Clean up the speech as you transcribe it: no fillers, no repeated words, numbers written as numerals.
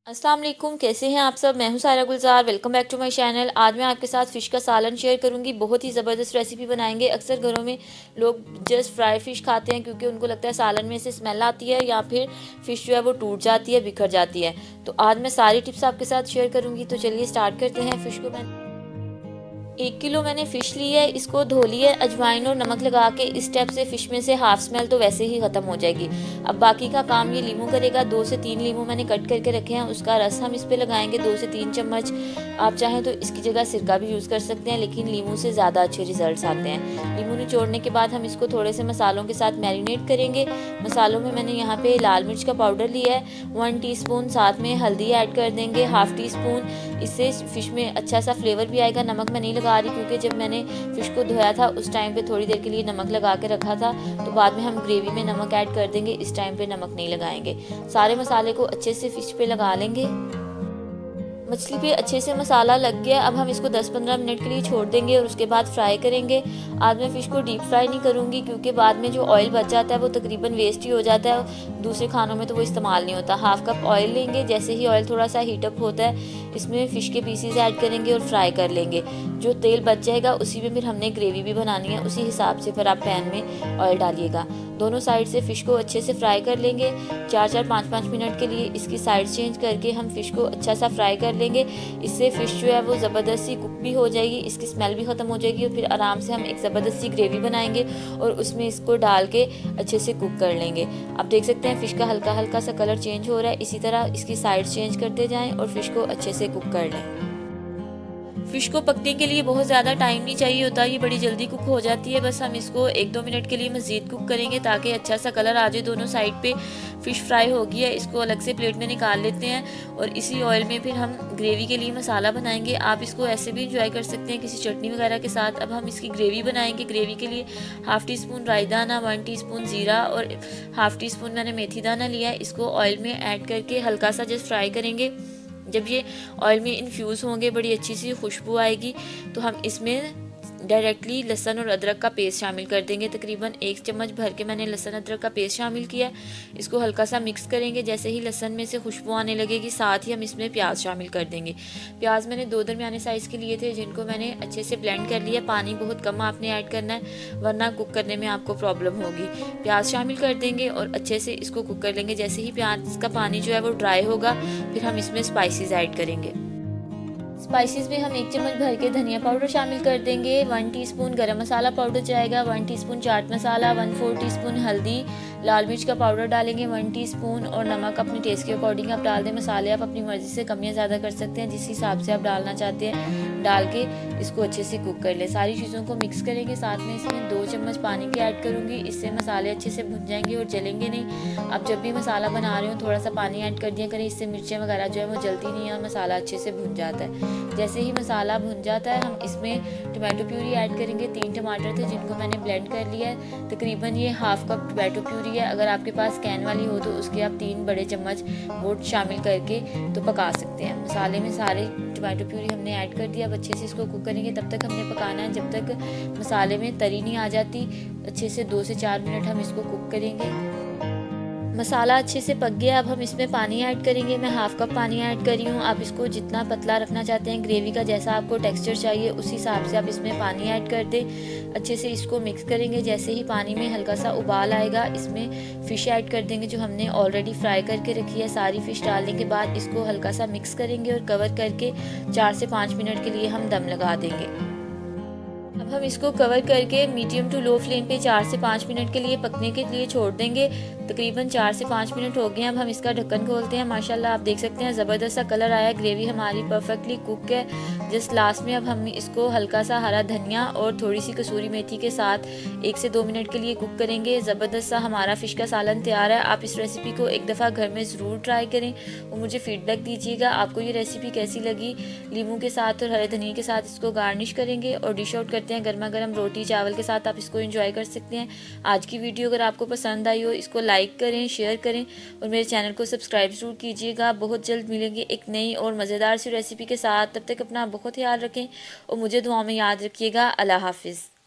अस्सलाम वालेकुम, कैसे हैं आप सब। मैं हूं Sara Gulzar. Welcome back to my channel. आज मैं आपके साथ फ़िश का सालन शेयर करूंगी। बहुत ही ज़बरदस्त रेसिपी बनाएंगे। अक्सर घरों में लोग जस्ट फ्राई फ़िश खाते हैं क्योंकि उनको लगता है सालन में से स्मेल आती है या फिर फ़िश जो है वो टूट जाती है, बिखर जाती है। तो आज मैं सारी टिप्स आपके साथ शेयर करूँगी। तो चलिए स्टार्ट करते हैं। फ़िश को मैं 1 किलो मैंने फ़िश ली है, इसको धो लिया, अजवाइन और नमक लगा के इस स्टेप से फ़िश में से हाफ स्मेल तो वैसे ही ख़त्म हो जाएगी। अब बाकी का काम ये लीमू करेगा। 2 से 3 लीमू मैंने कट करके रखे हैं, उसका रस हम इस पे लगाएंगे 2 से 3 चम्मच। आप चाहें तो इसकी जगह सिरका भी यूज़ कर सकते हैं, लेकिन लीमू से ज़्यादा अच्छे रिजल्ट आते हैं। लीमू निचोड़ने के बाद हम इसको थोड़े से मसालों के साथ मैरिनेट करेंगे। मसालों में मैंने यहाँ पे लाल मिर्च का पाउडर लिया है 1 टीस्पून, साथ में हल्दी ऐड कर देंगे हाफ टी स्पून। इससे फ़िश में अच्छा सा फ्लेवर भी आएगा। नमक मैं नहीं लगा रही क्योंकि जब मैंने फ़िश को धोया था उस टाइम पे थोड़ी देर के लिए नमक लगा के रखा था, तो बाद में हम ग्रेवी में नमक ऐड कर देंगे, इस टाइम पे नमक नहीं लगाएंगे। सारे मसाले को अच्छे से फ़िश पे लगा लेंगे। मछली पे अच्छे से मसाला लग गया। अब हम इसको 10-15 मिनट के लिए छोड़ देंगे और उसके बाद फ्राई करेंगे। आज मैं फ़िश को डीप फ्राई नहीं करूँगी क्योंकि बाद में जो ऑयल बच जाता है वो तकरीबन वेस्ट ही हो जाता है, दूसरे खानों में तो वो इस्तेमाल नहीं होता। हाफ कप ऑयल लेंगे। जैसे ही ऑयल थोड़ा सा हीटअप होता है, इसमें फ़िश के पीसीज ऐड करेंगे और फ्राई कर लेंगे। जो तेल बच जाएगा उसी में फिर हमने ग्रेवी भी बनानी है, उसी हिसाब से फिर आप पैन में ऑयल डालिएगा। दोनों साइड से फ़िश को अच्छे से फ्राई कर लेंगे। 4-4 5-5 मिनट के लिए इसकी साइड चेंज करके हम फ़िश को अच्छा सा फ्राई कर लेंगे। इससे फ़िश जो है वो ज़बरदस्त सी कुक भी हो जाएगी, इसकी स्मेल भी ख़त्म हो जाएगी और फिर आराम से हम एक ज़बरदस्त सी ग्रेवी बनाएंगे और उसमें इसको डाल के अच्छे से कुक कर लेंगे। आप देख सकते हैं फ़िश का हल्का हल्का सा कलर चेंज हो रहा है। इसी तरह इसकी साइड चेंज करते जाएँ और फ़िश को अच्छे से कुक कर लें। फ़िश को पकने के लिए बहुत ज़्यादा टाइम नहीं चाहिए होता, ये बड़ी जल्दी कुक हो जाती है। बस हम इसको 1-2 मिनट के लिए मज़ीद कुक करेंगे ताकि अच्छा सा कलर आ जाए। दोनों साइड पे फ़िश फ्राई हो गई है, इसको अलग से प्लेट में निकाल लेते हैं और इसी ऑयल में फिर हम ग्रेवी के लिए मसाला बनाएंगे। आप इसको ऐसे भी इंजॉय कर सकते हैं किसी चटनी वगैरह के साथ। अब हम इसकी ग्रेवी बनाएंगे। ग्रेवी के लिए हाफ़ टी स्पून राई दाना, 1 टीस्पून ज़ीरा और हाफ़ टी स्पून मैंने मेथी दाना लिया है। इसको ऑयल में ऐड करके हल्का सा जस्ट फ्राई करेंगे। जब ये ऑयल में इन्फ्यूज़ होंगे, बड़ी अच्छी सी खुशबू आएगी, तो हम इसमें डायरेक्टली लहसुन और अदरक का पेस्ट शामिल कर देंगे। तकरीबन 1 चम्मच भर के मैंने लहसुन अदरक का पेस्ट शामिल किया। इसको हल्का सा मिक्स करेंगे। जैसे ही लहसुन में से खुशबू आने लगेगी, साथ ही हम इसमें प्याज शामिल कर देंगे। प्याज मैंने 2 दरमियाने साइज़ के लिए थे, जिनको मैंने अच्छे से ब्लेंड कर लिया। पानी बहुत कम आपने ऐड करना है, वरना कुक करने में आपको प्रॉब्लम होगी। प्याज शामिल कर देंगे और अच्छे से इसको कुक कर लेंगे। जैसे ही प्याज का पानी जो है वो ड्राई होगा, फिर हम इसमें स्पाइसेस ऐड करेंगे। स्पाइसेस में हम 1 चम्मच भर के धनिया पाउडर शामिल कर देंगे। 1 टीस्पून गरम मसाला पाउडर जाएगा, 1 टीस्पून चाट मसाला, 1/4 टीस्पून हल्दी, लाल मिर्च का पाउडर डालेंगे 1 टीस्पून और नमक अपनी टेस्ट के अकॉर्डिंग आप डाल दें। मसाले आप अपनी मर्ज़ी से कम या ज़्यादा कर सकते हैं, जिस हिसाब से आप डालना चाहते हैं डाल के इसको अच्छे से कुक कर लें। सारी चीज़ों को मिक्स करेंगे। साथ में इसमें 2 चम्मच पानी के ऐड करूँगी, इससे मसाले अच्छे से भुन जाएंगे और जलेंगे नहीं। आप जब भी मसाला बना रहे हो थोड़ा सा पानी ऐड कर दिया करें, इससे मिर्चें वगैरह जो है वो जलती नहीं है और मसाला अच्छे से भुन जाता है। जैसे ही मसाला भुन जाता है, हम इसमें टमाटो प्यूरी ऐड करेंगे। 3 टमाटर थे जिनको मैंने ब्लेंड कर लिया है। तकरीबन ये हाफ कप टमाटो प्यूरी है। अगर आपके पास कैन वाली हो तो उसके आप 3 बड़े चम्मच वो शामिल करके तो पका सकते हैं। मसाले में सारे टमाटो प्यूरी हमने ऐड कर दिया। अब अच्छे से इसको कुक करेंगे। तब तक हमने पकाना है जब तक मसाले में तरी नहीं आ जाती। अच्छे से 2 से 4 मिनट हम इसको कुक करेंगे। मसाला अच्छे से पक गया। अब हम इसमें पानी ऐड करेंगे। मैं हाफ कप पानी ऐड करी हूँ। आप इसको जितना पतला रखना चाहते हैं ग्रेवी का, जैसा आपको टेक्सचर चाहिए उस हिसाब से आप इसमें पानी ऐड कर दें। अच्छे से इसको मिक्स करेंगे। जैसे ही पानी में हल्का सा उबाल आएगा, इसमें फ़िश ऐड कर देंगे जो हमने ऑलरेडी फ्राई करके रखी है। सारी फ़िश डालने के बाद इसको हल्का सा मिक्स करेंगे और कवर करके 4 से 5 मिनट के लिए हम दम लगा देंगे। अब हम इसको कवर करके मीडियम टू लो फ्लेम पे 4 से 5 मिनट के लिए पकने के लिए छोड़ देंगे। तकरीबन 4 से 5 मिनट हो गए हैं। अब हम इसका ढक्कन खोलते हैं। माशाल्लाह आप देख सकते हैं ज़बरदस्त सा कलर आया। ग्रेवी हमारी परफेक्टली कुक है। जस्ट लास्ट में अब हम इसको हल्का सा हरा धनिया और थोड़ी सी कसूरी मेथी के साथ 1 से 2 मिनट के लिए कुक करेंगे। ज़बरदस्त सा हमारा फ़िश का सालन तैयार है। आप इस रेसिपी को एक दफ़ा घर में ज़रूर ट्राई करें और मुझे फ़ीडबैक दीजिएगा आपको ये रेसिपी कैसी लगी। लीमू के साथ और हरे धनिया के साथ इसको गार्निश करेंगे और डिश आउट करते हैं गर्मा गर्म रोटी चावल के साथ। आप इसको एंजॉय कर सकते हैं। आज की वीडियो अगर आपको पसंद आई हो, इसको लाइक करें, शेयर करें और मेरे चैनल को सब्सक्राइब जरूर कीजिएगा। बहुत जल्द मिलेंगे एक नई और मज़ेदार सी रेसिपी के साथ। तब तक अपना बहुत ख्याल रखें और मुझे दुआ में याद रखिएगा। अल्लाह हाफिज़।